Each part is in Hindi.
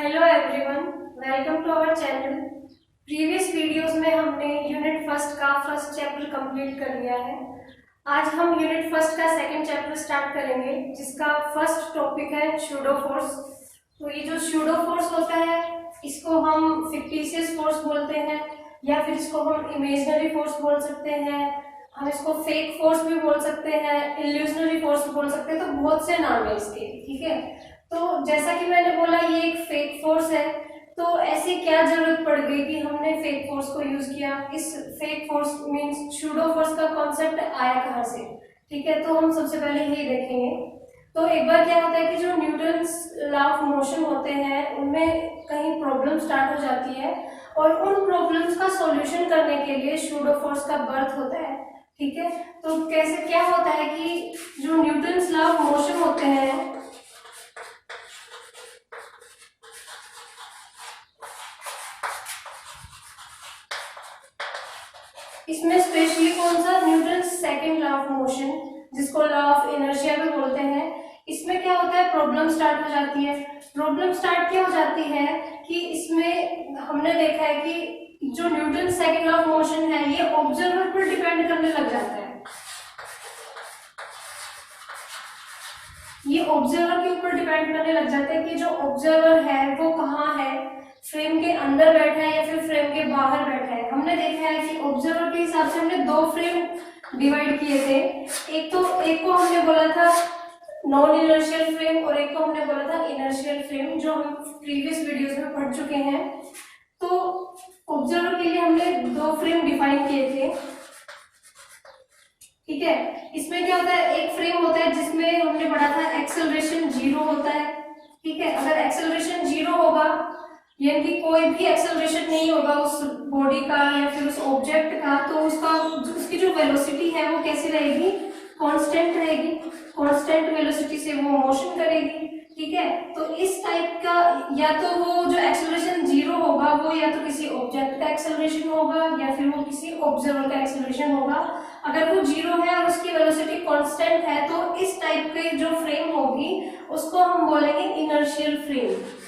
Hello everyone, welcome to our channel. Previous videos में हमने यूनिट फर्स्ट का फर्स्ट चैप्टर कंप्लीट कर लिया है। आज हम यूनिट फर्स्ट का सेकंड चैप्टर स्टार्ट करेंगे, जिसका फर्स्ट टॉपिक है सूडो फोर्स। तो ये जो सूडो फोर्स होता है, इसको हम फिक्टिशियस फोर्स बोलते हैं, या फिर इसको हम इमेजिनरी फोर्स बोल सकते हैं, हम इसको फेक फोर्स भी बोल सकते हैं, इल्यूजनरी फोर्स भी बोल सकते हैं। तो बहुत से नाम है इसके, ठीक है। तो जैसा कि मैंने बोला, ये एक फेक फोर्स है। तो ऐसी क्या जरूरत पड़ गई कि हमने फेक फोर्स को यूज किया? इस fake force means pseudo force का कॉन्सेप्ट आया कहाँ से, ठीक है। तो हम सबसे पहले ये देखेंगे। तो एक बार क्या होता है कि जो न्यूटन्स लॉ ऑफ मोशन होते हैं, उनमें कहीं प्रॉब्लम स्टार्ट हो जाती है, और उन प्रॉब्लम्स का सॉल्यूशन करने के लिए सूडो फोर्स का बर्थ होता है, ठीक है। तो कैसे क्या होता है कि जो न्यूटन्स लॉ ऑफ मोशन होते हैं, इसमें स्पेशली कौन सा, Newton's second law of motion, जिसको लॉ ऑफ इनर्शिया भी बोलते हैं, इसमें क्या होता है, प्रॉब्लम स्टार्ट हो जाती है। प्रॉब्लम स्टार्ट क्या हो जाती है कि इसमें हमने देखा है कि जो Newton second law of motion है, ये ऑब्जर्वर पर डिपेंड करने लग जाता है। ये ऑब्जर्वर के ऊपर डिपेंड करने लग जाता है कि जो ऑब्जर्वर है वो कहाँ है, फ्रेम के अंदर बैठा है या फिर फ्रेम के बाहर बैठा है। हमने देखा है कि ऑब्जर्वर के हिसाब से हमने दो फ्रेम डिवाइड किए थे। एक को हमने बोला था नॉन इनर्शियल फ्रेम, और एक को हमने बोला था इनर्शियल फ्रेम, जो हम प्रीवियस वीडियोस में पढ़ चुके हैं। तो ऑब्जर्वर के लिए हमने दो फ्रेम डिफाइन किए थे, ठीक है। इसमें क्या होता है, एक फ्रेम होता है जिसमें हमने पढ़ा था एक्सेलरेशन 0 होता है, ठीक है। अगर एक्सेलरेशन 0 होगा, यानी कि कोई भी एक्सेलरेशन नहीं होगा उस बॉडी का या फिर उस ऑब्जेक्ट का, तो उसकी जो वेलोसिटी है वो कैसी रहेगी, कांस्टेंट रहेगी। कांस्टेंट वेलोसिटी से वो मोशन करेगी, ठीक है। तो इस टाइप का, या तो वो जो एक्सेलरेशन 0 होगा वो या तो किसी ऑब्जेक्ट का एक्सेलरेशन होगा या फिर वो किसी ऑब्जर्वर का एक्सेलरेशन होगा। अगर वो 0 है और उसकी वेलोसिटी कांस्टेंट है, तो इस टाइप के जो फ्रेम होगी उसको हम बोलेंगे इनर्शियल फ्रेम।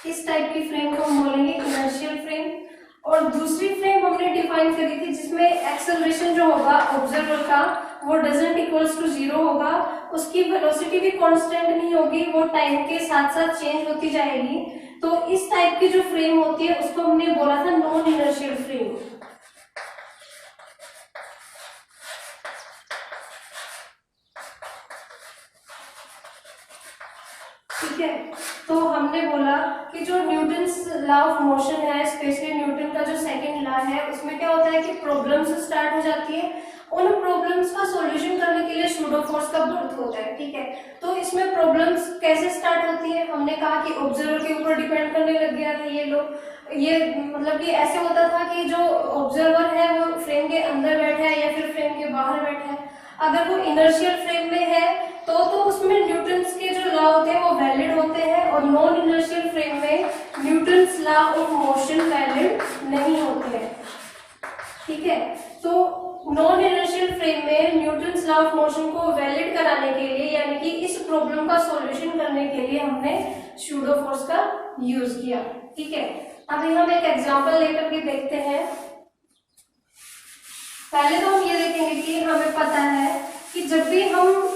इस टाइप की फ्रेम को हम बोलेंगे इनर्शियल फ्रेम। और दूसरी फ्रेम हमने डिफाइन करी थी जिसमें एक्सेलरेशन जो होगा ऑब्जर्वर का वो डजंट इक्वल्स टू 0 होगा, उसकी वेलोसिटी भी कांस्टेंट नहीं होगी, वो टाइम के साथ साथ चेंज होती जाएगी। तो इस टाइप की जो फ्रेम होती है उसको हमने बोला था नॉन इनर्शियल फ्रेम, ठीक है। तो हमने बोला कि जो न्यूटन्स लॉ ऑफ मोशन है, स्पेशली न्यूटन का जो सेकंड लॉ है, उसमें क्या होता है कि प्रॉब्लम्स स्टार्ट हो जाती है। उन प्रॉब्लम्स का सॉल्यूशन करने के लिए सूडो फोर्स का बर्थ होता है, ठीक है। तो इसमें प्रॉब्लम्स कैसे स्टार्ट होती है, हमने कहा कि ऑब्जर्वर के ऊपर डिपेंड करने लग गया था ये लोग। ये मतलब कि ऐसे होता था कि जो ऑब्जर्वर है वो फ्रेम के अंदर बैठा है या फिर फ्रेम के बाहर बैठा है। अगर वो इनर्शियल फ्रेम में है तो उसमें न्यूटन्स के जो लॉ होते हैं वो वैलिड होते हैं, और नॉन इनर्शियल फ्रेम में Newton's law of motion valid नहीं होते हैं, ठीक है। तो नॉन इनर्शियल फ्रेम में न्यूटन्स लॉ ऑफ मोशन को वैलिड कराने के लिए, यानी कि इस प्रॉब्लम का सॉल्यूशन करने के लिए हमने सूडो फोर्स का यूज किया, ठीक है। अभी हम एक एग्जांपल लेकर के देखते हैं। पहले तो हम ये देखेंगे कि हमें पता है कि जब भी हम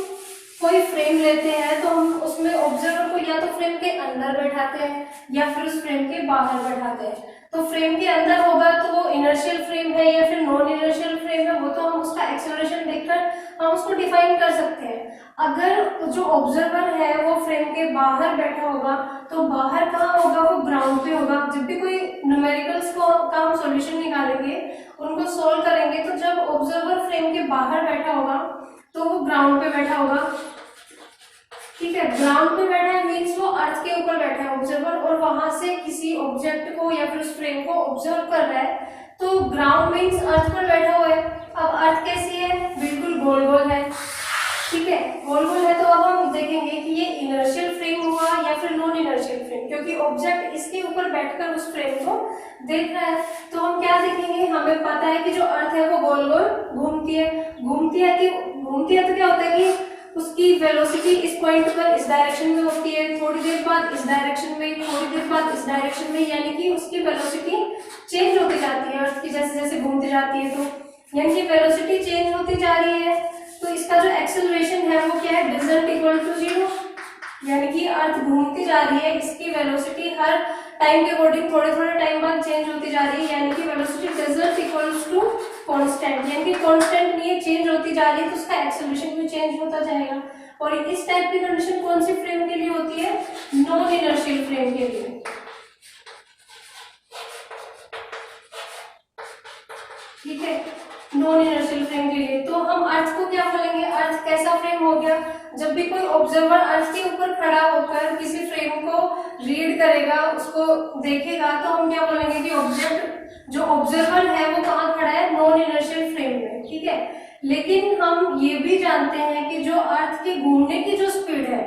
कोई फ्रेम लेते हैं तो हम उसमें ऑब्जर्वर को या तो फ्रेम के अंदर बैठाते हैं या फिर उस फ्रेम के बाहर बैठाते हैं। तो फ्रेम के अंदर होगा तो वो इनर्शियल फ्रेम है या फिर नॉन इनर्शियल फ्रेम है, वो तो हम उसका एक्सेलरेशन देखकर हम उसको डिफाइन कर सकते हैं। अगर जो ऑब्जर्वर है वो फ्रेम के बाहर बैठा होगा, तो बाहर कहाँ होगा, वो ग्राउंड पे होगा। जब भी कोई न्यूमेरिकल्स का हम सॉल्यूशन निकालेंगे, उनको सोल्व करेंगे, तो जब ऑब्जर्वर फ्रेम के बाहर बैठा होगा तो वो ग्राउंड पे बैठा होगा, ठीक है। ग्राउंड पे बैठा है मीन्स वो अर्थ के ऊपर बैठा है ऑब्जर्वर, और वहां से किसी ऑब्जेक्ट को या फिर उस फ्रेम को ऑब्जर्व कर रहा है। तो ग्राउंड मीन्स अर्थ पर बैठा हुआ है। अब अर्थ कैसी है, बिल्कुल गोल गोल है, ठीक है। गोल गोल है तो अब हम देखेंगे कि ये इनर्शियल फ्रेम हुआ या फिर नॉन इनर्शियल फ्रेम, क्योंकि ऑब्जेक्ट इसके ऊपर बैठकर उस फ्रेम को देख रहा है। तो हम क्या देखेंगे, हमें पता है कि जो अर्थ है वो गोल गोल घूमती है कि घूमती है तो क्या होता है कि उसकी वेलोसिटी इस पॉइंट पर इस डायरेक्शन में होती है, थोड़ी देर बाद इस डायरेक्शन में, थोड़ी देर बाद इस डायरेक्शन में, यानी कि उसकी वेलोसिटी चेंज होती जाती है अर्थ की जैसे जैसे घूमती जाती है। तो यानी कि वेलोसिटी चेंज होती जा रही है, तो इसका जो एक्सेलरेशन है वो क्या है, डिजल्ट इक्वल टू 0, यानी कि अर्थ घूमती जा रही है, इसकी वेलोसिटी हर टाइम के अकॉर्डिंग थोड़े थोड़े टाइम बाद चेंज होती जा रही है, यानी कि वेलोसिटी डिजल्ट इक्वल्स टू कांस्टेंट, यानी कि कांस्टेंट नहीं है, चेंज होती जा रही है, तो उसका एक्सेलरेशन भी चेंज होता जाएगा। और इस टाइप की कंडीशन कौन सी फ्रेम के लिए होती है, नॉन इनर्शियल फ्रेम के लिए। ठीक है, नॉन इनर्शियल फ्रेम के लिए। तो हम अर्थ को क्या बोलेंगे, अर्थ कैसा फ्रेम हो गया, जब भी कोई ऑब्जर्वर अर्थ के ऊपर खड़ा होकर किसी फ्रेम को रीड करेगा, उसको देखेगा, तो हम क्या बोलेंगे कि ऑब्जेक्ट जो ऑब्जर्वर है वो कहाँ खड़ा है, नॉन इनर्शियल फ्रेम में। ठीक है, लेकिन हम ये भी जानते हैं कि जो अर्थ के घूमने की जो स्पीड है,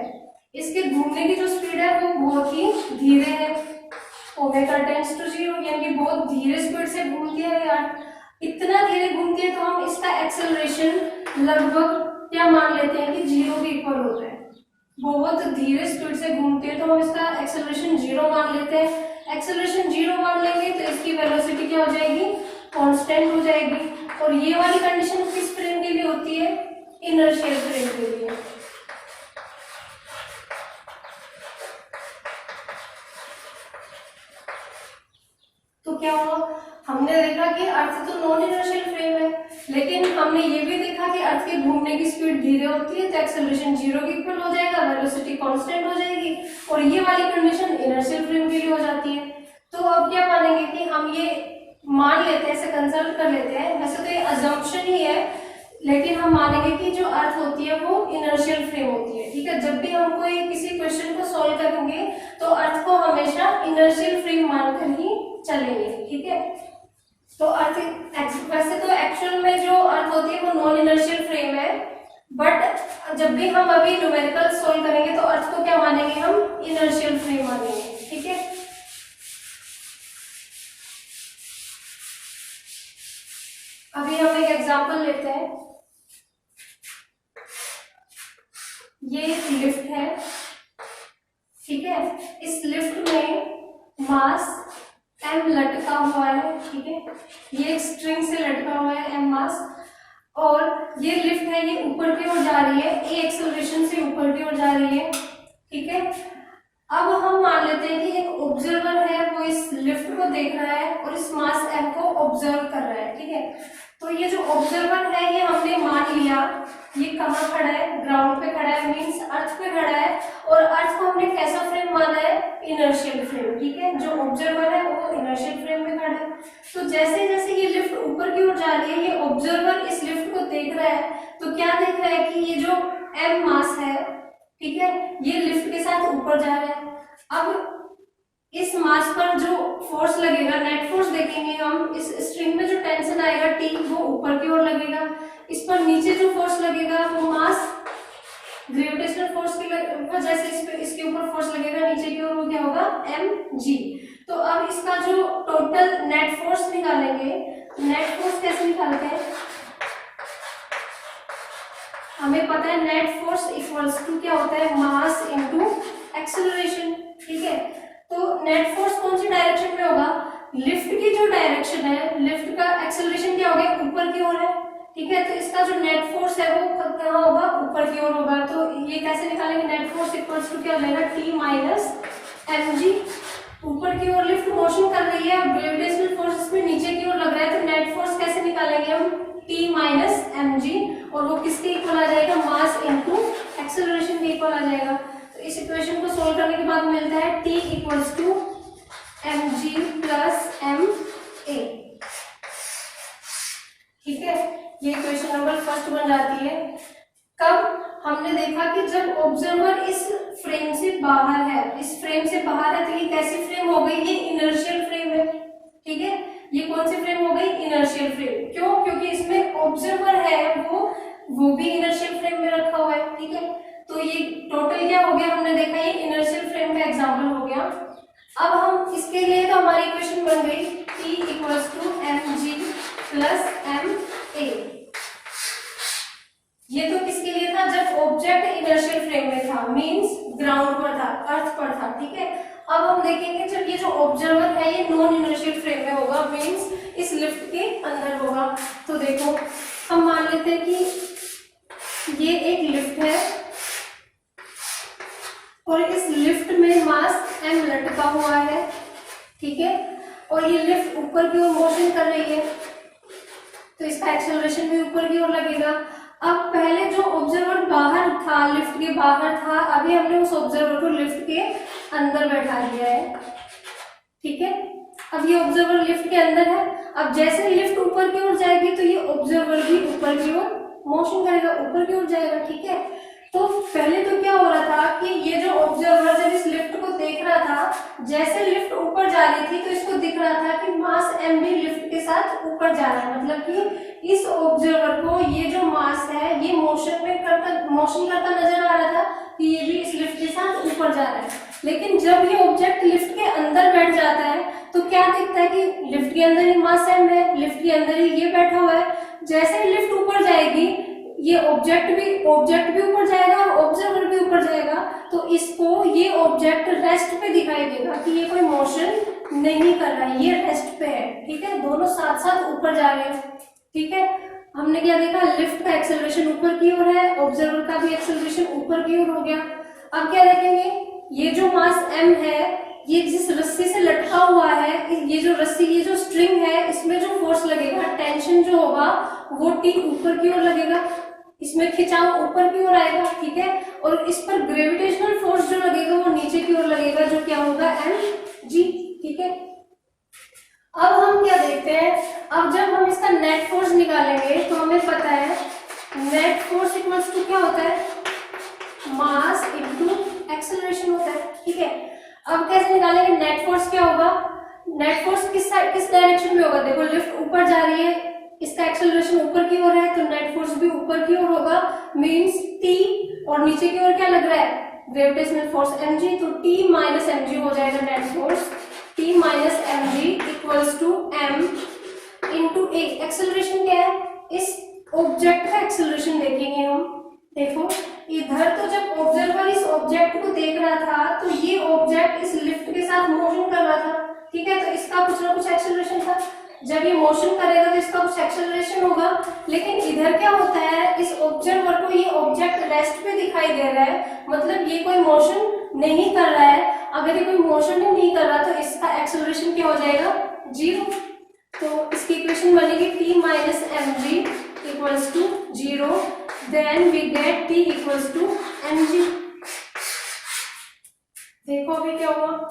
इसके घूमने की जो स्पीड है वो बहुत ही धीरे है, ओमेगा टेंड्स टू 0, यानी कि बहुत धीरे स्पीड से घूमती है अर्थ, इतना धीरे घूमती है, तो हम इसका एक्सेलरेशन लगभग क्या मान लेते हैं कि 0 के इक्वल होता है। बहुत धीरे स्पीड से घूमती है तो हम इसका एक्सेलरेशन 0 मान लेते हैं। एक्सेलरेशन 0 मान लेंगे तो इसकी वेलोसिटी क्या हो जाएगी, कांस्टेंट हो जाएगी। और ये वाली कंडीशन किस फ्रेम के लिए होती है, इनर्शियल फ्रेम के लिए। तो क्या हुआ, हमने देखा कि अर्थ तो नॉन इनर्शियल फ्रेम है, लेकिन हमने ये भी देखा कि अर्थ के घूमने की स्पीड धीरे होती है, तो एक्सेलरेशन 0 के इक्वल हो जाएगा, वेलोसिटी कांस्टेंट हो जाएगी, और ये वाली कंडीशन इनर्शियल फ्रेम के लिए हो जाती है। तो अब क्या मानेंगे कि हम ये मान लेते हैं, ऐसे कंसल्ट कर लेते हैं, वैसे तो ये अजम्पशन ही है, लेकिन हम मानेंगे कि जो अर्थ होती है वो इनर्शियल फ्रेम होती है। ठीक है, जब भी हम कोई किसी क्वेश्चन को सॉल्व करेंगे तो अर्थ को हमेशा इनर्शियल फ्रेम मानकर ही चलेंगे। ठीक है, तो अर्थ वैसे तो एक्चुअल में जो अर्थ होती है वो नॉन इनर्शियल फ्रेम है, बट जब भी हम अभी न्यूमेरिकल सॉल्व करेंगे तो अर्थ को क्या मानेंगे, हम इनर्शियल फ्रेम मानेंगे। ठीक है, अभी हम एक एग्जांपल लेते हैं। ये लिफ्ट है, ठीक है, इस लिफ्ट में मास m लटका हुआ है। ठीक है, ये एक स्ट्रिंग से लटका हुआ है m मास, और ये लिफ्ट है, ये ऊपर की ओर जा रही है, a एक्सेलरेशन से ऊपर की ओर जा रही है। ठीक है, अब हम मान लेते हैं कि एक ऑब्जर्वर है, वो इस लिफ्ट को देख रहा है और इस मास m को ऑब्जर्व कर रहा है। ठीक है, तो ये जो ऑब्जर्वर है ये हमने मान लिया, ये कहाँ खड़ा है, ग्राउंड पे खड़ा है, मींस अर्थ पे खड़ा है, और अर्थ को हमने कैसा फ्रेम माना है, इनर्शियल फ्रेम। ठीक है, जो ऑब्जर्वर है वो इनर्शियल फ्रेम में खड़ा है। तो जैसे जैसे ये लिफ्ट ऊपर की ओर जा रही है, ये ऑब्जर्वर इस लिफ्ट को देख रहा है, तो क्या देख रहा है कि ये जो m मास है, ठीक है, ये लिफ्ट के साथ ऊपर जा रहा है। अब इस मास पर जो फोर्स लगेगा, नेट फोर्स देखेंगे हम, इस स्ट्रिंग में जो टेंशन आएगा T, वो ऊपर की ओर लगेगा, इस पर नीचे जो फोर्स लगेगा वो मास ग्रेविटेशनल फोर्स की वजह से इसके ऊपर फोर्स लगेगा नीचे की ओर, वो क्या होगा, mg। तो अब इसका जो टोटल नेट फोर्स निकालेंगे, नेट फोर्स कैसे निकालते हैं, हमें पता है नेट फोर्स इक्वल्स टू क्या होता है, मास इनटू एक्सेलरेशन। ठीक है, तो नेट फोर्स कौन सी डायरेक्शन में होगा, लिफ्ट की जो डायरेक्शन है, लिफ्ट का एक्सेलरेशन क्या हो गया, ऊपर की ओर है। ठीक है, तो इसका जो नेट फोर्स है वो कहाँ होगा, ऊपर की ओर होगा। तो ये कैसे निकालेंगे, नेट फोर्स इक्वल्स टू क्या हो जाएगा, T माइनस mg। ऊपर की ओर लिफ्ट मोशन कर रही है, ग्रेविटेशनल फोर्स इसमें नीचे की ओर लग रहा है, तो नेट फोर्स कैसे निकालेंगे हम, T माइनस mg, और वो किसके इक्वल आ जाएगा, मास इनटू एक्सेलरेशन के इक्वल आ जाएगा। तो इस इक्वेशन को सोल्व करने के बाद मिलता है T equals to mg plus ma। ठीक है, ये इक्वेशन नंबर फर्स्ट बन जाती है। कब हमने देखा कि जब ऑब्जर्वर इस फ्रेम से बाहर है, इस फ्रेम से बाहर है, तो ये कैसी फ्रेम हो गई, ये इनर्शियल फ्रेम है। ठीक है, ये कौन सी फ्रेम हो गई, इनर्शियल फ्रेम। क्यों, क्योंकि इसमें ऑब्जर्वर है वो भी इनर्शियल फ्रेम में रखा हुआ है। ठीक है, तो ये टोटल क्या हो गया, हमने देखा ये इनर्शियल फ्रेम का एग्जाम्पल हो गया। अब हम इसके लिए तो हमारी इक्वेशन बन गई T equals to mg plus ma। ये तो ऑब्जेक्ट इनर्शियल फ्रेम में था, मींस ग्राउंड पर था, अर्थ पर था, ठीक है। अब हम देखेंगे जब ये जो ऑब्जर्वर है ये नॉन इनर्शियल फ्रेम में होगा, मींस इस लिफ्ट के अंदर होगा। तो देखो हम मान लेते हैं कि ये एक लिफ्ट है और इस लिफ्ट में मास m लटका हुआ है, ठीक है, और ये लिफ्ट ऊपर की ओर मोशन कर रही है, तो इसका एक्सेलरेशन भी ऊपर की ओर लगेगा। अब पहले जो ऑब्जर्वर बाहर था, लिफ्ट के बाहर था, अभी हमने उस ऑब्जर्वर को लिफ्ट के अंदर बैठा दिया है, ठीक है। अब ये ऑब्जर्वर लिफ्ट के अंदर है। अब जैसे लिफ्ट ऊपर की ओर जाएगी तो ये ऑब्जर्वर भी ऊपर की ओर मोशन करेगा, ऊपर की ओर जाएगा, ठीक है। तो पहले तो क्या हो रहा था कि ये जो ऑब्जर्वर जब इस लिफ्ट को देख रहा था, जैसे लिफ्ट ऊपर जा रही थी तो इसको दिख रहा था कि मास m भी लिफ्ट के साथ ऊपर जा रहा है, मतलब कि इस ऑब्जर्वर को ये जो मास है ये मोशन करता नजर आ रहा था कि ये भी इस लिफ्ट के साथ ऊपर जा रहा है। लेकिन जब ये ऑब्जेक्ट लिफ्ट के अंदर बैठ जाता है तो क्या दिखता है कि लिफ्ट के अंदर ही मास m है, लिफ्ट के अंदर ही ये बैठा हुआ है। जैसे ही लिफ्ट ऊपर जाएगी ये ऑब्जेक्ट भी ऊपर जाएगा और ऑब्जर्वर भी ऊपर जाएगा, तो इसको ये ऑब्जेक्ट रेस्ट पे दिखाई देगा कि ये कोई मोशन नहीं कर रहा है, ये रेस्ट पे है, ठीक है। दोनों साथ साथ ऊपर जा रहे हैं, ठीक है। हमने क्या देखा, लिफ्ट का एक्सेलरेशन ऊपर की ओर है, ऑब्जर्वर का भी एक्सेलरेशन ऊपर की ओर हो गया। अब क्या देखेंगे, ये जो मास m है ये जिस रस्सी से लटका हुआ है, ये जो रस्सी, ये जो स्ट्रिंग है, इसमें जो फोर्स लगेगा, टेंशन जो होगा वो T ऊपर की ओर लगेगा, इसमें खिंचाव ऊपर की ओर आएगा, ठीक है। और इस पर ग्रेविटेशनल फोर्स जो लगेगा वो नीचे की ओर लगेगा, जो क्या होगा mg, ठीक है। अब हम क्या देखते हैं, अब जब हम इसका नेट फोर्स निकालेंगे तो हमें पता है नेट फोर्स इक्वल्स टू क्या होता है, मास इनटू एक्सेलरेशन होता है, ठीक है। अब कैसे निकालेंगे, नेट फोर्स क्या होगा, नेट फोर्स किस डायरेक्शन में होगा, देखो लिफ्ट ऊपर जा रही है, इसका एक्सेलरेशन ऊपर की ओर है तो नेट फोर्स भी ऊपर की ओर होगा, मींस T, और नीचे की ओर क्या लग रहा है, ग्रेविटेशनल फोर्स mg, तो T माइनस mg हो जाएगा net force, T minus mg equals to m into a। Acceleration क्या है, इस ऑब्जेक्ट का एक्सेलरेशन देखेंगे हम। देखो इधर तो जब ऑब्जर्वर इस ऑब्जेक्ट को देख रहा था तो ये ऑब्जेक्ट इस लिफ्ट के साथ मोशन कर रहा था, ठीक है, तो इसका कुछ ना कुछ एक्सेलरेशन था। जब ये मोशन करेगा तो इसका कुछ एक्सेलरेशन होगा। लेकिन इधर क्या होता है, इस ऑब्जर्वर को ये ऑब्जेक्ट रेस्ट पे दिखाई दे रहा है, मतलब ये कोई मोशन नहीं कर रहा है। अगर ये कोई मोशन ही नहीं कर रहा तो इसका एक्सेलरेशन क्या हो जाएगा, 0। तो इसकी इक्वेशन बनेगी T minus mg equals to 0, then we get T equals to mg। देखो अभी क्या हुआ,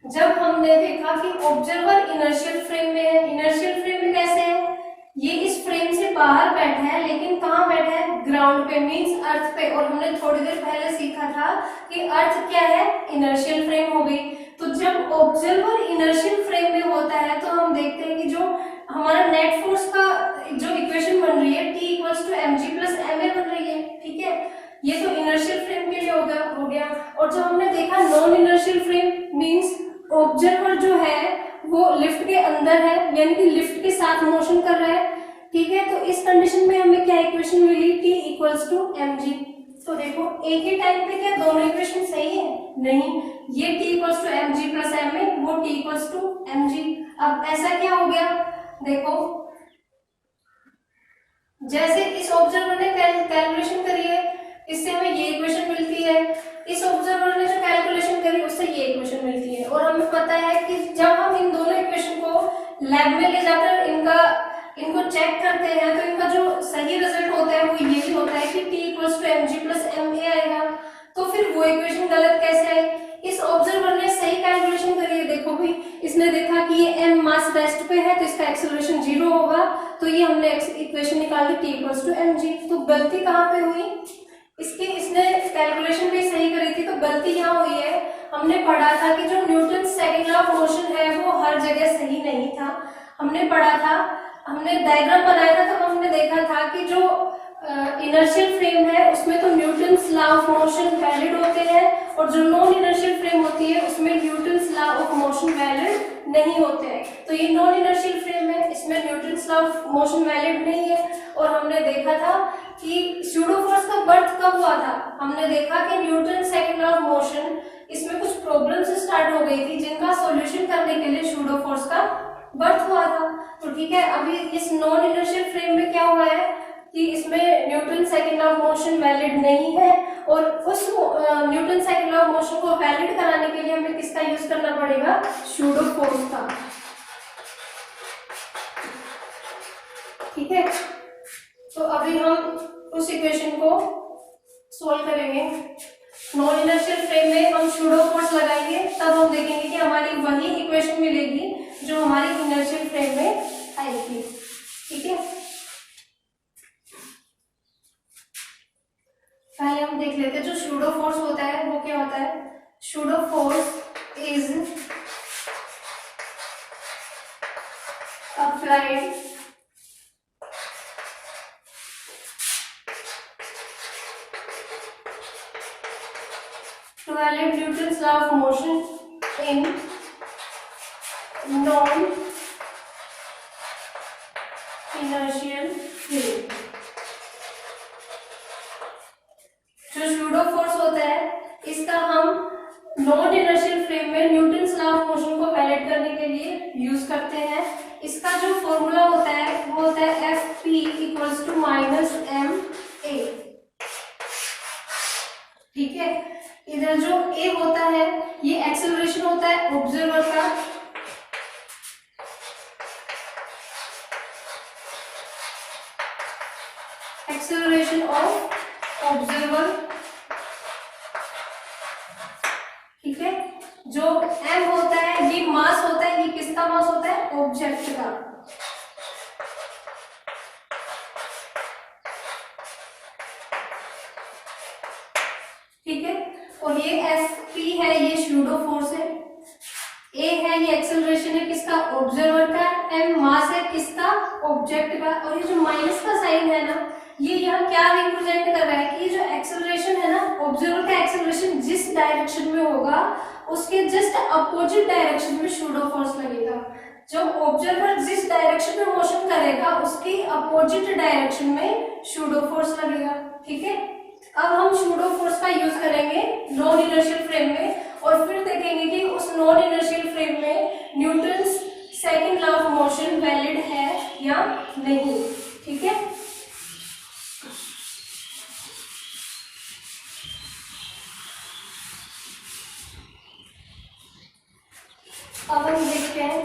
जब हमने देखा कि ऑब्जर्वर इनर्शियल फ्रेम में है। इनर्शियल फ्रेम में कैसे है, ये इस फ्रेम से बाहर बैठा है, लेकिन कहाँ बैठा है, ग्राउंड पे, मींस अर्थ पे। और हमने थोड़ी देर पहले सीखा था कि अर्थ क्या है, इनर्शियल फ्रेम हो गई। तो जब ऑब्जर्वर इनर्शियल फ्रेम में होता है तो हम देखते हैं कि जो हमारा नेट फोर्स का जो इक्वेशन बन रही है T equals to mg plus ma बन रही है, ठीक है। ये तो इनर्शियल फ्रेम के लिए हो गया। और जब हमने देखा non inertial frame, means observer जो है वो लिफ्ट के अंदर है, यानी कि लिफ्ट के साथ मोशन कर रहा है, ठीक है। तो इस कंडीशन में हमें क्या इक्वेशन मिली, T इक्वल्स टू mg। तो देखो एक ही टाइम पे क्या दोनों इक्वेशन सही है, नहीं, ये T equals to mg plus ma, वो T इक्वल्स टू mg। अब ऐसा क्या हो गया, देखो जैसे इस ऑब्जर्वर ने कैलकुलेशन करी है, इससे हमें ये इक्वेशन मिलती है, इस ऑब्जर्वर ने जो कैलकुलेशन करी उससे ये इक्वेशन मिलती है। और हमें पता है कि जब हम इन दोनों इक्वेशन को लैब में ले जाकर इनको चेक करते हैं तो इनका जो सही रिजल्ट होता है वो यही होता है कि T equals to mg plus ma आएगा। तो फिर वो इक्वेशन गलत कैसे है, इस ऑब्जर्वर ने सही कैलकुलेशन करी है। देखो भाई, इसने देखा कि ये m मास रेस्ट पे है तो इसका एक्सेलरेशन 0 होगा, तो ये हमने इक्वेशन निकाली T इक्वल्स टू mg। तो गलती कहाँ पे हुई, इसने कैलकुलेशन भी सही करी थी, तो गलती यहाँ हुई है। हमने पढ़ा था कि जो Newton second law of motion है वो हर जगह सही नहीं था। हमने पढ़ा था, हमने डायग्राम बनाया था, तो हमने देखा था कि जो इनर्शियल फ्रेम है उसमें तो Newton's law of motion valid होते हैं, और जो नॉन इनर्शियल फ्रेम होती है उसमें Newton's law of motion valid नहीं होते हैं। तो ये नॉन इनर्शियल फ्रेम है, इसमें Newton's law of motion valid नहीं है। और हमने देखा था कि स्यूडो फोर्स का बर्थ कब हुआ था, हमने देखा कि Newton second law of motion इसमें कुछ प्रॉब्लम्स स्टार्ट हो गई थी जिनका सॉल्यूशन करने के लिए स्यूडो फोर्स का बर्थ हुआ था। तो ठीक है, अभी इस नॉन इनर्शियल फ्रेम में क्या हुआ है कि इसमें Newton second law of motion valid नहीं है, और उस Newton second law of motion को वैलिड कराने के लिए हमें किसका यूज करना पड़ेगा, स्यूडो फोर्स का। ठीक है, तो अभी हम उस इक्वेशन को सोल्व करेंगे। नॉन इनर्शियल फ्रेम में हम स्यूडो फोर्स लगाएंगे, तब हम देखेंगे कि हमारी वही इक्वेशन मिलेगी जो हमारी इनर्शियल फ्रेम में आएगी। ठीक है, पहले हम देख लेते हैं जो स्यूडो फोर्स होता है वो क्या होता है। Pseudo force is applied to valid Newton's law of motion in non-inertial frame। जो स्यूडो फोर्स होता है इसका हम नॉन इनर्शियल फ्रेम में न्यूटन्स लॉ ऑफ मोशन को वैलिड करने के लिए यूज करते हैं। इसका जो फॉर्मूला होता है वो होता है Fp equals to minus ma। ठीक है, इधर जो a होता है ये एक्सेलरेशन होता है ऑब्जर्वर का, एक्सेलरेशन ऑफ ऑब्जर्वर। ठीक है, जो m होता है ये मास होता है, ये किसका मास होता है, ऑब्जेक्ट का। ठीक है, और ये Fp है, ये स्यूडो फोर्स है। A है ये एक्सेलरेशन है किसका, ऑब्जर्वर का। m मास है किसका, ऑब्जेक्ट का। और ये जो माइनस का साइन है ना, ये यहाँ क्या रिप्रेजेंट कर रहा है कि जो एक्सेलरेशन है ना, ऑब्जर्वर का एक्सेलरेशन जिस डायरेक्शन में होगा उसके जस्ट अपोजिट डायरेक्शन में स्यूडो फोर्स लगेगा। जब ऑब्जर्वर जिस डायरेक्शन में मोशन करेगा उसके अपोजिट डायरेक्शन में स्यूडो फोर्स लगेगा। ठीक है, अब हम स्यूडो फोर्स का यूज करेंगे नॉन इनर्शियल फ्रेम में, और फिर देखेंगे कि उस नॉन इनर्शियल फ्रेम में Newton's second law of motion valid है या नहीं। ठीक है, अब हम देखते हैं,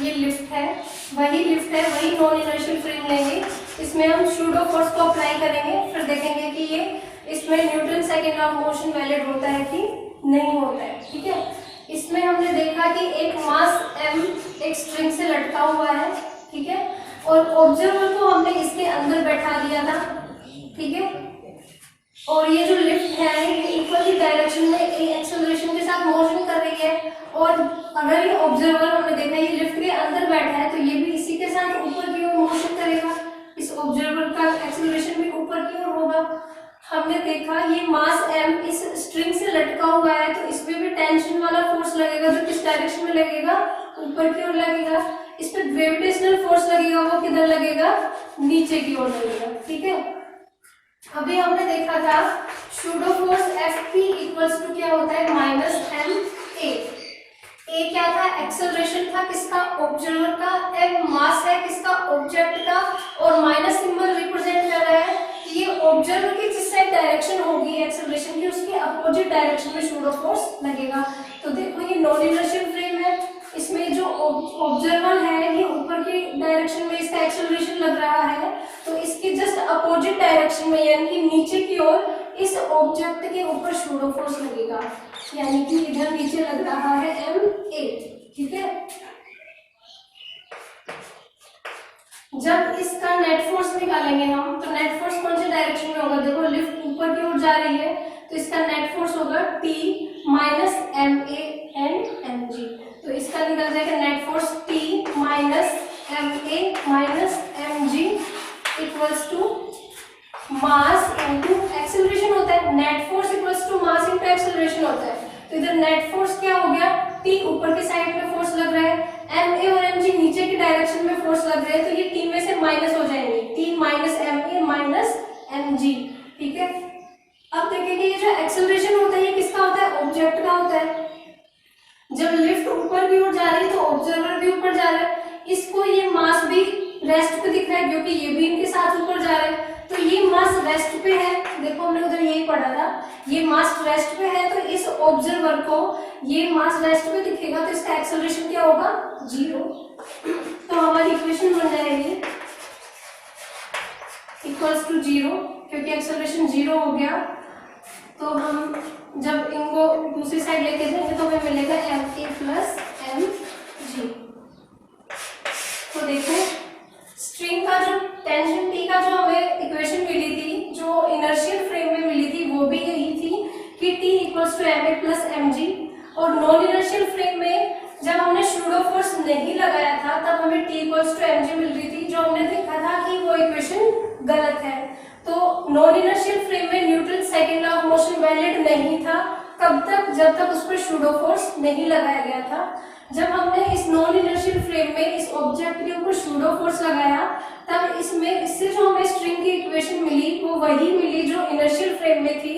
ये लिफ्ट है, वही लिफ्ट है, वही नॉन इनर्शियल फ्रेम लेंगे, इसमें हम स्यूडो फोर्स को अप्लाई करेंगे, फिर देखेंगे कि ये इसमें Newton second law of motion valid होता है कि नहीं होता है। ठीक है, इसमें हमने देखा कि एक मास m एक स्ट्रिंग से लटका हुआ है। ठीक है, और ऑब्जर्वर को हमने इसके अंदर बैठा दिया था। ठीक है, और ये जो लिफ्ट है ये इक्वल ही डायरेक्शन में एक्सेलरेशन के साथ मोशन कर रही है, और अगर ये ऑब्जर्वर हमने देखा ये लिफ्ट के अंदर बैठा है तो ये भी इसी के साथ ऊपर की ओर मोशन करेगा, इस ऑब्जर्वर का एक्सेलरेशन भी ऊपर की ओर होगा। हमने देखा ये मास m इस स्ट्रिंग से लटका हुआ है तो इसमें भी टेंशन वाला फोर्स लगेगा, जो किस डायरेक्शन में लगेगा, ऊपर की ओर लगेगा। इस पे ग्रेविटेशनल फोर्स लगेगा, वो किधर लगेगा, नीचे की ओर लगेगा। ठीक है, अभी हमने देखा था pseudo force Fp equals to क्या होता है, माइनस ma। a क्या था, एक्सेलरेशन था किसका, ऑब्जर्वर का। m मास है किसका, ऑब्जेक्ट का, और माइनस सिंबल रिप्रेजेंट कर रहा है कि ये ऑब्जर्वर की जिस साइड डायरेक्शन होगी एक्सेलरेशन की उसके अपोजिट डायरेक्शन में स्यूडो फोर्स लगेगा। तो देखो ये नॉन इनर्शियल फ्रेम है, इसमें जो ऑब्जर्वर है ये ऊपर की डायरेक्शन में इसका एक्सेलरेशन लग रहा है, तो इसके जस्ट अपोजिट डायरेक्शन में यानी कि नीचे की ओर इस ऑब्जेक्ट के ऊपर स्यूडो फोर्स लगेगा, यानी कि इधर नीचे लग रहा है ma। ठीक है, जब इसका नेट फोर्स निकालेंगे हम तो नेट फोर्स कौन से डायरेक्शन में होगा, देखो लिफ्ट ऊपर की ओर जा रही है तो इसका नेट फोर्स होगा T minus ma and mg। तो इसका निकल जाएगा net force T minus ma minus mg equal equals to mass into acceleration होता है, net force equals to mass into acceleration होता है। तो इधर नेट फोर्स क्या हो गया, टी ऊपर की साइड में फोर्स लग रहा है, एम ए और एम जी नीचे की डायरेक्शन में फोर्स लग रहे हैं, तो ये टी में से माइनस हो जाएंगे, T minus M A minus M G. ठीक है, अब देखेंगे ये जो एक्सेलरेशन होता है ये किसका होता है, ऑब्जेक्ट का होता है। जब लिफ्ट ऊपर की ओर जा रही है तो ऑब्जर्वर भी ऊपर जा रहा है, इसको ये मास भी रेस्ट पे दिख रहा है क्योंकि ये भी इनके साथ ऊपर जा रहा है, तो ये मास रेस्ट पे है। देखो हमने उधर यही पढ़ा था, ये मास रेस्ट पे है, तो इस ऑब्जर्वर को ये मास रेस्ट पे दिखेगा, तो इसका एक्सेलरेशन क्या होगा, 0। तो हमारी इक्वेशन बन जाएगी इक्वल्स टू 0, क्योंकि एक्सेलरेशन 0 हो गया। तो हम जब इनको दूसरी साइड लेके जाएंगे तो हमें मिलेगा M A plus M G. तो देखो स्ट्रिंग का जो टेंशन टी का जो हमें इक्वेशन मिली थी, जो इनर्शियल फ्रेम में मिली थी, वो भी यही थी कि T equals to M A plus M G. और नॉन इनर्शियल फ्रेम में जब हमने शूडो फोर्स नहीं लगाया था तब हमें T equals to m g मिल रही थी, जो हमने देखा था कि वो इक्वेशन गलत है। तो नॉन इनर्शियल फ्रेम में Newton second law of motion valid नहीं था, कब तक, जब तक उस पर शूडो फोर्स नहीं लगाया गया था। जब हमने इस नॉन इनर्शियल फ्रेम में इस ऑब्जेक्ट के ऊपर शूडो फोर्स लगाया तब इससे जो हमें स्ट्रिंग की इक्वेशन मिली वो वही मिली जो इनर्शियल फ्रेम में थी।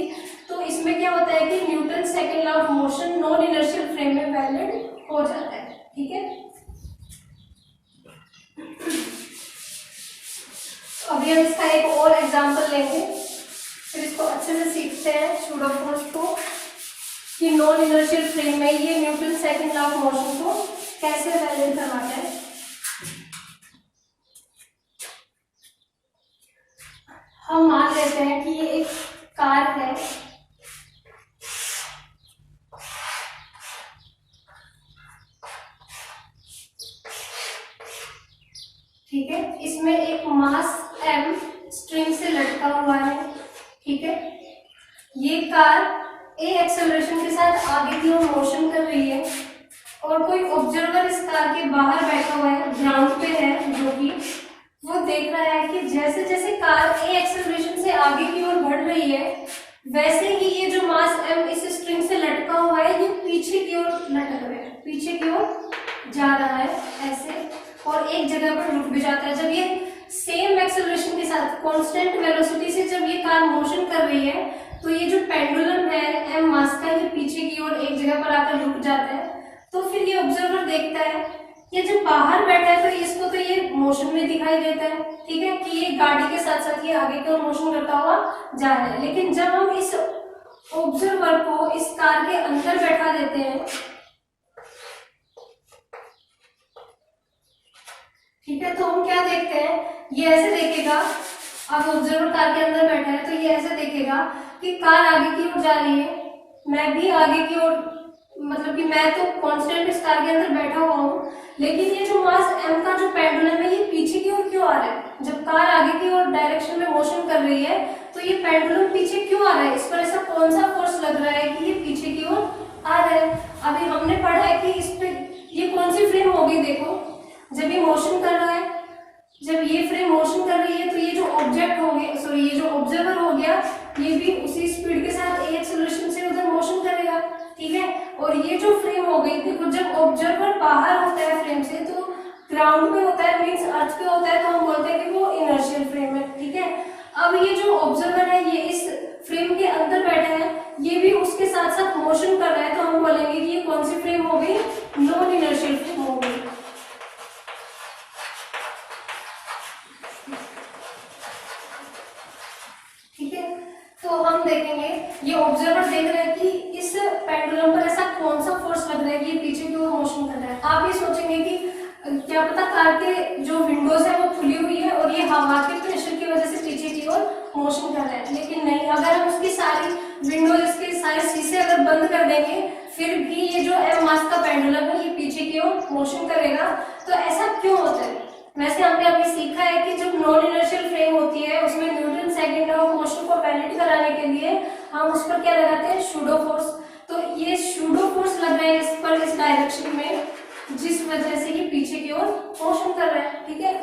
तो इसमें क्या होता है कि Newton second law of motion non inertial frame में वैलिड हो जाता है। ठीक है, अभी हम इसका एक और एग्जांपल लेंगे, फिर इसको अच्छे से सीखते हैं शूडो फोर्स को, कि नॉन इनर्शियल फ्रेम में ये Newton second law of motion को कैसे वैलिड करवाता है। हम मान लेते हैं कि ये एक कार है, ठीक है, इसमें एक मास m स्ट्रिंग से लटका हुआ है। ठीक है, ये कार a एक्सेलरेशन के साथ आगे की ओर मोशन कर रही है और कोई ऑब्जर्वर इस कार के बाहर बैठा हुआ है, ग्राउंड पे है, जो कि वो देख रहा है कि जैसे जैसे कार a एक्सेलरेशन से आगे की ओर बढ़ रही है वैसे ही ये जो मास m इस स्ट्रिंग से लटका हुआ है ये पीछे की ओर लटक रहा है, पीछे की ओर जा रहा है ऐसे, और एक जगह पर रुक भी जाता है। जब ये सेम एक्सेलरेशन के साथ कांस्टेंट वेलोसिटी से जब ये कार मोशन कर रही है तो ये जो पेंडुलम है m मास का ये पीछे की ओर एक जगह पर आकर रुक जाता है। तो फिर ये ऑब्जर्वर देखता है, ये जो बाहर बैठा है तो इसको तो ये मोशन में दिखाई देता है, ठीक है, कि ये गाड़ी के साथ साथ ये आगे की ओर मोशन करता हुआ जा रहा है। लेकिन जब हम इस ऑब्जर्वर को इस कार के अंदर बैठा देते हैं, ठीक है, तो हम क्या देखते हैं, ये ऐसे देखेगा, अब ऑब्जर्वर कार के अंदर बैठा है तो ये ऐसे देखेगा कि कार आगे की ओर जा रही है, मैं भी आगे की ओर, मतलब कि मैं तो कांस्टेंट इस कार के अंदर बैठा हुआ हूँ, लेकिन ये जो मास m का जो पेंडुलम है ये पीछे की ओर क्यों आ रहा है। जब कार आगे की ओर डायरेक्शन में मोशन कर रही है तो ये पेंडुलम पीछे क्यों आ रहा है, इस पर ऐसा कौन सा फोर्स लग रहा है कि ये पीछे की ओर आ रहा है। अभी हमने पढ़ा है कि इस पे ये कौन सी फ्रेम होगी, देखो जब ये मोशन कर रहा है, जब ये फ्रेम मोशन कर रही है तो ये जो ऑब्जेक्ट हो गया, सॉरी ये जो ऑब्जर्वर हो गया ये भी उसी स्पीड के साथ a एक्सेलरेशन से उधर मोशन करेगा, ठीक है। और ये जो फ्रेम हो गई, देखो जब ऑब्जर्वर बाहर होता है फ्रेम से तो ग्राउंड पे होता है, मीन्स अर्थ पे होता है, तो हम बोलते हैं कि वो इनर्शियल फ्रेम है, ठीक है। अब ये जो ऑब्जर्वर है ये इस फ्रेम के अंदर बैठा है, ये भी उसके साथ साथ मोशन कर रहा है, तो हम बोलेंगे कि ये कौन सी फ्रेम हो गई, नॉन इनर्शियल फ्रेम हो गई। तो हम देखेंगे ये ऑब्जर्वर देख रहे हैं कि इस पेंडुलम पर ऐसा कौन सा फोर्स लग रहा है कि ये पीछे की ओर मोशन कर रहा है। आप ये सोचेंगे कि क्या पता कार के जो विंडोज है वो खुली हुई है और ये हवा के प्रेशर की वजह से पीछे की ओर मोशन कर रहा है, लेकिन नहीं, अगर हम उसकी सारी विंडोज, इसके सारे शीशे अगर बंद कर देंगे फिर भी ये जो m मास का पेंडुलम है ये पीछे की ओर मोशन करेगा। तो ऐसा क्यों होता है? वैसे हमने अभी सीखा है कि जब नॉन इनर्शियल फ्रेम होती है उसमें Newton second law of motion को वैलिड कराने के लिए हम उस पर क्या लगाते हैं, शूडो फोर्स। तो ये शूडो फोर्स लग रहा है इस पर, इस डायरेक्शन में, जिस वजह से ये पीछे की ओर मोशन कर रहा है, ठीक है।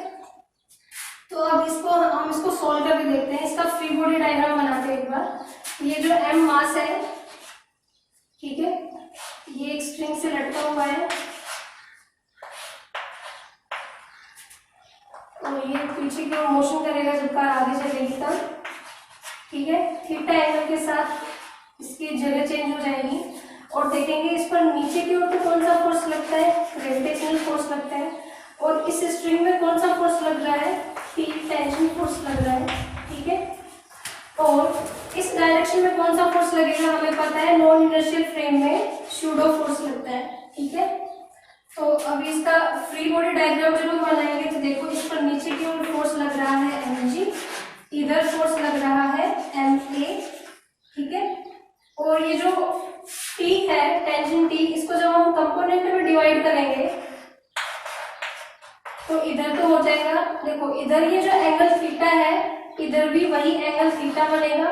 तो अब हम इसको सॉल्व करके देखते हैं। इसका फ्री बॉडी डायग्राम बनाते हैं एक बार। ये जो m मास है, ठीक है, ये एक स्ट्रिंग से लटका हुआ है और ये पीछे की ओर मोशन करेगा जब कार आगे चलेगी तब, ठीक है। थीटा एंगल के साथ इसकी जगह चेंज हो जाएगी और देखेंगे इस पर नीचे की ओर तो कौन सा फोर्स लगता है, ग्रेविटेशनल फोर्स लगता है, और इस स्ट्रिंग में कौन सा फोर्स लग रहा है, T टेंशन फोर्स लग रहा है, ठीक है। और इस डायरेक्शन में कौन सा फोर्स लगेगा हमें पता है, नॉन इनर्शियल फ्रेम में सूडो फोर्स लगता है, ठीक है। तो अब इसका फ्री बॉडी डायग्राम जब हम बनाएंगे तो देखो इस पर नीचे की ओर फोर्स लग रहा है mg, इधर फोर्स लग रहा है ma, ठीक है। और ये जो T है, टेंशन T, इसको जब हम कंपोनेंट में डिवाइड करेंगे तो इधर तो हो जाएगा, देखो इधर ये जो एंगल थीटा है इधर भी वही एंगल थीटा बनेगा।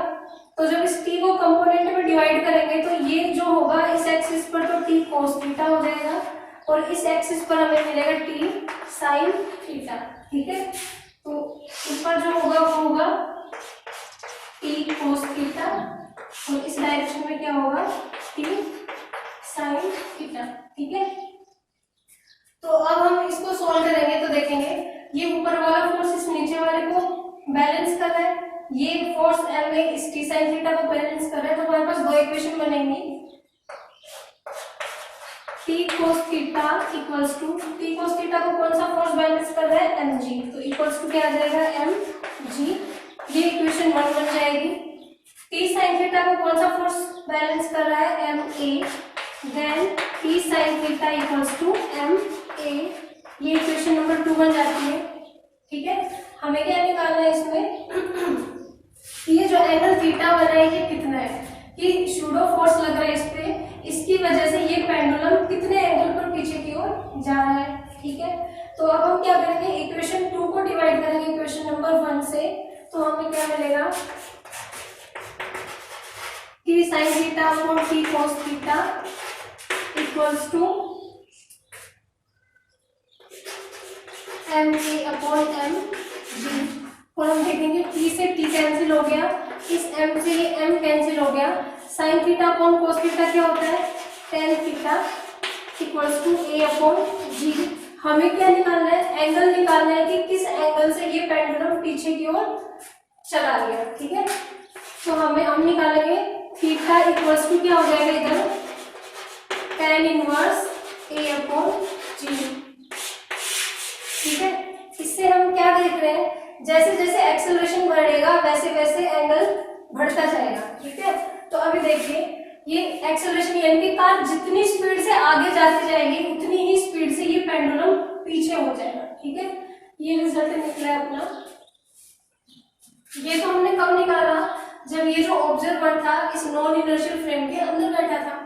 तो जब इस T को कंपोनेंट में डिवाइड करेंगे तो ये जो होगा इस एक्सिस पर तो T cos थीटा हो जाएगा और इस एक्सिस पर हमें मिलेगा T sin थीटा, ठीक है। तो ऊपर जो होगा वो होगा T cos थीटा और इस डायरेक्शन में क्या होगा, T sin थीटा, ठीक है। तो अब हम इसको सॉल्व करेंगे तो देखेंगे ये ऊपर वाला फोर्स इस नीचे वाले को बैलेंस कर रहा है, ये फोर्स एम ए इस टी साइन थीटा को बैलेंस कर रहा है। तो हमारे पास दो इक्वेशन बनेंगी, T cos theta equals to, T cos theta को कौन सा फोर्स बैलेंस कर रहा है, एम जी, तो इक्वल्स टू क्या आ जाएगा, एम जी, ये इक्वेशन 1 बन जाएगी। टी साइन थीटा को कौन सा फोर्स बैलेंस कर रहा है, M A, then T sine theta equals to M A, ये इक्वेशन नंबर 2 बन जाती है, ठीक है। हमें क्या निकालना है इसमें, ये जो एंगल थीटा बना है ये कितना है, कि सूडो फोर्स लग रहा है इस पे, इसकी वजह से ये पेंडुलम कितने एंगल पर पीछे की ओर जा रहा है, ठीक है। तो अब हम क्या करेंगे, इक्वेशन 2 को डिवाइड करेंगे इक्वेशन नंबर 1 से, तो हमें क्या मिलेगा, T sine theta upon T cos theta equals to M A upon M G. और हम देखेंगे टी से टी कैंसिल हो गया, इस एम से ये एम कैंसिल हो गया, sine theta upon cos theta क्या होता है, tan theta equals to a upon g. हमें क्या निकालना है, एंगल निकालना है कि किस एंगल से ये पेंडुलम पीछे की ओर चला गया, ठीक है। तो हम निकालेंगे थीटा इक्वल्स टू क्या हो जाएगा इधर, टेन इनवर्स ए अपॉन जी, ठीक है। इससे हम क्या देख रहे हैं, जैसे जैसे एक्सेलरेशन बढ़ेगा वैसे वैसे एंगल बढ़ता जाएगा, ठीक है। तो अभी देखिए ये एक्सेलरेशन यानी कि कार जितनी स्पीड से आगे जाती जाएगी उतनी ही स्पीड से ये पेंडुलम पीछे हो जाएगा, ठीक है। ये रिजल्ट निकला है अपना। ये तो हमने कब निकाला, जब ये जो ऑब्जर्वर था इस नॉन इनर्शियल फ्रेम के अंदर बैठा था।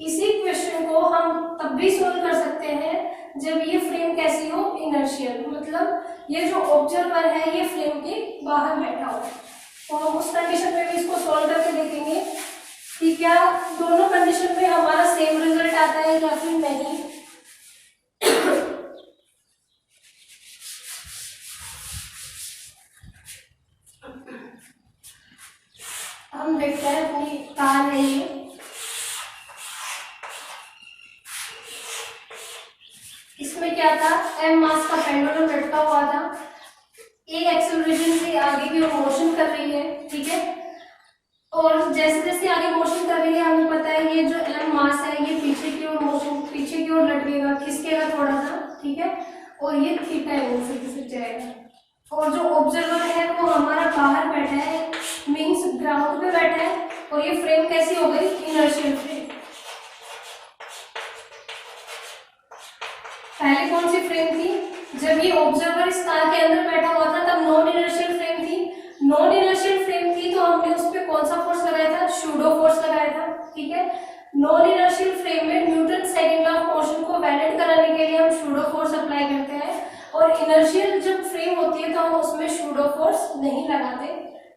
इसी क्वेश्चन को हम तब भी सोल्व कर सकते हैं जब ये फ्रेम कैसी हो, इनर्शियल, मतलब ये जो ऑब्जर्वर है ये फ्रेम के बाहर बैठा हो। तो हम उस कंडीशन में भी इसको सॉल्व करके देखेंगे कि क्या दोनों कंडीशन में हमारा सेम रिजल्ट आता है या फिर नहीं। हम देखते हैं अपनी कार है ये, इसमें क्या था, एम मास का पेंडुलम लटका हुआ था, ए एक्सेलरेशन से आगे की ओर मोशन कर रही है, ठीक है। और जैसे जैसे आगे मोशन कर रही है हमें पता है ये जो एम मास है ये पीछे की ओर मोशन, पीछे की ओर लटकेगा, खिसकेगा थोड़ा सा, ठीक है। और ये थीटा एंगल से खिसक जाएगा। और जो ऑब्जर्वर है वो हमारा बाहर बैठा है, मीन्स ग्राउंड पे बैठा है, और ये फ्रेम कैसी हो गई, इनर्शियल फ्रेम। पहले कौन सी फ्रेम थी, जब ये ऑब्जर्वर इस कार के अंदर बैठा हुआ था तब नॉन इनर्शियल फ्रेम थी। नॉन इनर्शियल फ्रेम थी तो हमने उस पर कौन सा फोर्स लगाया था, सूडो फोर्स लगाया था, ठीक है। नॉन इनर्शियल फ्रेम में Newton second law of motion को वैलिड कराने के लिए हम सूडो फोर्स अप्लाई करते हैं, और इनर्शियल जब फ्रेम होती है तो हम उसमें सूडो फोर्स नहीं लगाते,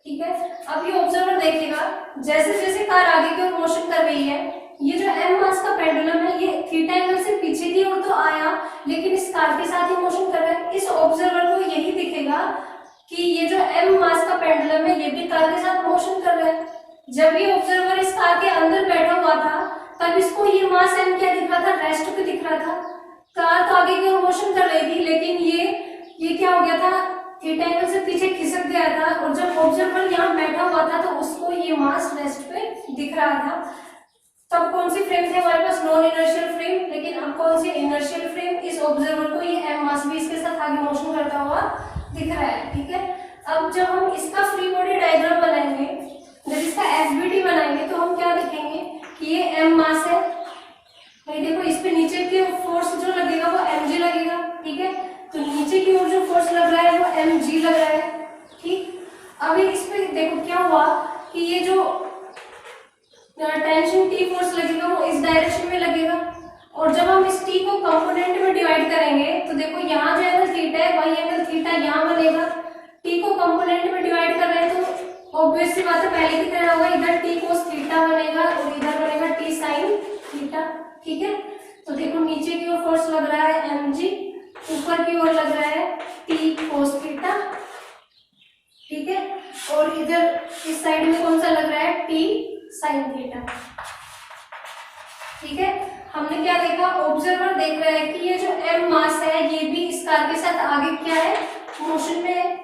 ठीक है। अब ये ऑब्जर्वर देखेगा जैसे जैसे कार आगे की ओर मोशन कर रही है, ये जो एम मास का पेंडुलम है ये थीटा एंगल से पीछे की ओर तो आया लेकिन इस कार के साथ ही मोशन कर रहा है। इस ऑब्जर्वर को यही दिखेगा कि ये जो m मास का पेंडुलम है ये भी कार के साथ मोशन कर रहा है। जब ये ऑब्जर्वर इस कार के अंदर बैठा हुआ था तब इसको ये मास m क्या दिख रहा था, रेस्ट पे दिख रहा था। कार तो आगे की ओर मोशन कर रही थी, लेकिन ये क्या हो गया था, थीटा एंगल से पीछे खिसक गया था, और जब ऑब्जर्वर यहाँ बैठा हुआ था तो उसको ये मास रेस्ट पे दिख रहा था। तब कौन सी फ्रेम थी हमारे पास, नॉन इनर्शियल फ्रेम। लेकिन अब कौन सी इनर्शियल फ्रेम, इस ऑब्जर्वर को ये m मास भी इसके साथ आगे मोशन करता हुआ दिख रहा है। ठीक है, अब जब हम इसका फ्री बॉडी डायग्राम बनाएंगे, जब इसका एफबीडी बनाएंगे तो हम क्या देखेंगे कि ये m मास है, भाई देखो इस पे नीचे की फोर्स जो लगेगा वो mg लगेगा। ठीक है, तो नीचे की ओर जो फोर्स लग रहा है वो mg लग रहा है। ठीक, अभी इस पे देखो क्या हुआ कि ये जो टेंशन T फोर्स लगेगा वो इस डायरेक्शन में लगेगा, और जब हम इस T को कंपोनेंट में डिवाइड करेंगे तो देखो यहाँ जो एंगल थीटा है वही एंगल थीटा यहाँ बनेगा। T को कंपोनेंट में डिवाइड कर रहे हैं तो ऑब्वियस सी बात है पहले की तरह होगा, इधर T cos थीटा बनेगा और इधर बनेगा T sin थीटा। ठीक है, तो देखो नीचे की ओर फोर्स लग रहा है mg, ऊपर की ओर लग रहा है T cos थीटा। ठीक है, और इधर इस साइड में कौन सा लग रहा है, T sin थीटा। ठीक है, हमने क्या देखा, ऑब्जर्वर देख रहा है कि ये जो m मास है ये भी इस कार के साथ आगे क्या है, मोशन में है।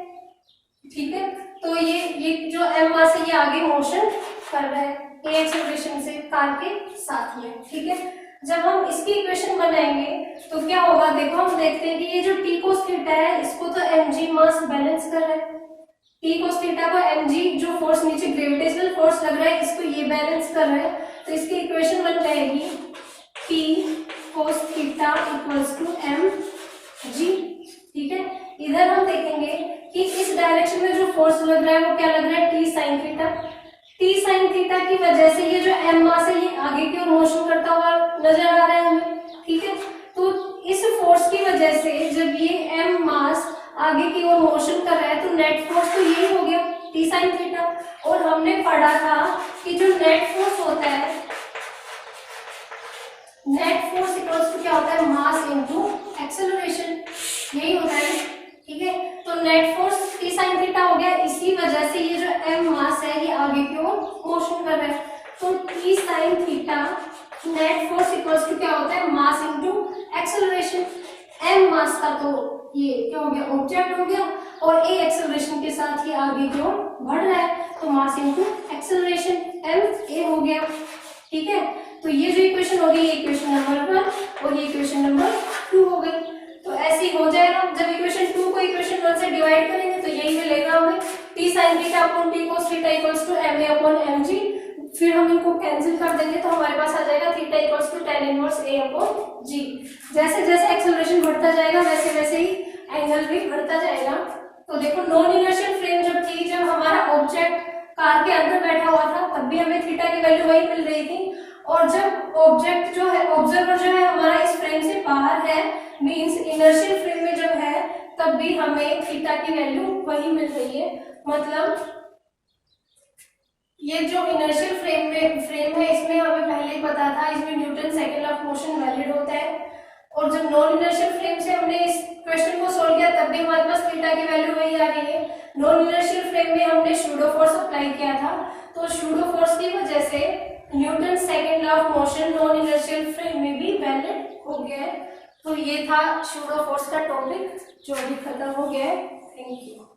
ठीक है, तो ये जो m मास है ये आगे मोशन कर रहा है a एक्सेलरेशन से कार के साथ में। ठीक है, जब हम इसकी इक्वेशन बनाएंगे तो क्या होगा, देखो हम देखते हैं कि ये जो T cos थीटा है इसको तो mg मास बैलेंस कर रहा है, T cos थीटा को mg जो फोर्स नीचे ग्रेविटेशनल फोर्स लग रहा है इसको ये बैलेंस कर रहा है, तो इसकी इक्वेशन बन जाएगी T cos theta equals to mg। ठीक है, इधर हम देखेंगे कि इस डायरेक्शन में जो फोर्स लग रहा है वो क्या लग रहा है, T sin theta. T sin theta की वजह से ये जो m मास है ये आगे की ओर मोशन करता हुआ नजर आ रहा है हमें। ठीक है, तो इस फोर्स की वजह से जब ये m मास आगे की ओर मोशन कर रहा है तो नेट फोर्स तो यही हो गया T sin थीटा। और हमने पढ़ा था कि जो नेट फोर्स होता है, नेट फोर्स इक्वल्स टू क्या होता है, मास इनटू एक्सेलरेशन, यही होता है। ठीक है, तो net force T sin theta हो गया, इसी वजह से ये जो m मास है ये आगे की ओर मोशन कर रहा है, तो T sin theta net force equals to क्या होता है, mass into acceleration. m mass का तो ये क्या हो गया, ऑब्जेक्ट हो गया, और a एक्सेलरेशन के साथ ये आगे की ओर बढ़ रहा है, तो मास इनटू एक्सेलरेशन m a हो गया। ठीक है, तो ये जो इक्वेशन हो गई ये इक्वेशन नंबर 1 और ये इक्वेशन नंबर 2 हो गई। तो ऐसे ही हो जाएगा, जब इक्वेशन 2 को इक्वेशन 1 से डिवाइड करेंगे तो यही मिलेगा हमें, T sin theta upon T cos theta equals to ma upon mg। फिर हम इनको कैंसिल कर देंगे तो हमारे पास आ जाएगा theta equals to tan inverse a upon g। जैसे जैसे एक्सेलरेशन बढ़ता जाएगा वैसे वैसे ही एंगल भी बढ़ता जाएगा। तो देखो नॉन इनर्शियल फ्रेम जब थी, जब हमारा ऑब्जेक्ट कार के अंदर बैठा हुआ था तब भी हमें थीटा की वैल्यू वही मिल रही थी, और जब ऑब्जेक्ट जो है, ऑब्जर्वर जो है हमारा इस फ्रेम से बाहर है, मींस इनर्शियल फ्रेम में जब है तब भी हमें थीटा की वैल्यू वही मिल रही है। मतलब ये जो इनर्शियल फ्रेम है इसमें हमें पहले ही पता था, इसमें Newton second law of motion valid होता है, और जब नॉन इनर्शियल फ्रेम से हमने इस क्वेश्चन को सॉल्व किया तब भी हमारे पास थीटा की वैल्यू वही आ रही है। नॉन इनर्शियल फ्रेम में हमने सूडो फोर्स अप्लाई किया था, तो सूडो फोर्स की वजह से Newton second law of motion non inertial frame में भी वैलिड हो गया है। तो ये था सूडो फोर्स का टॉपिक जो अभी खत्म हो गया है। Thank you.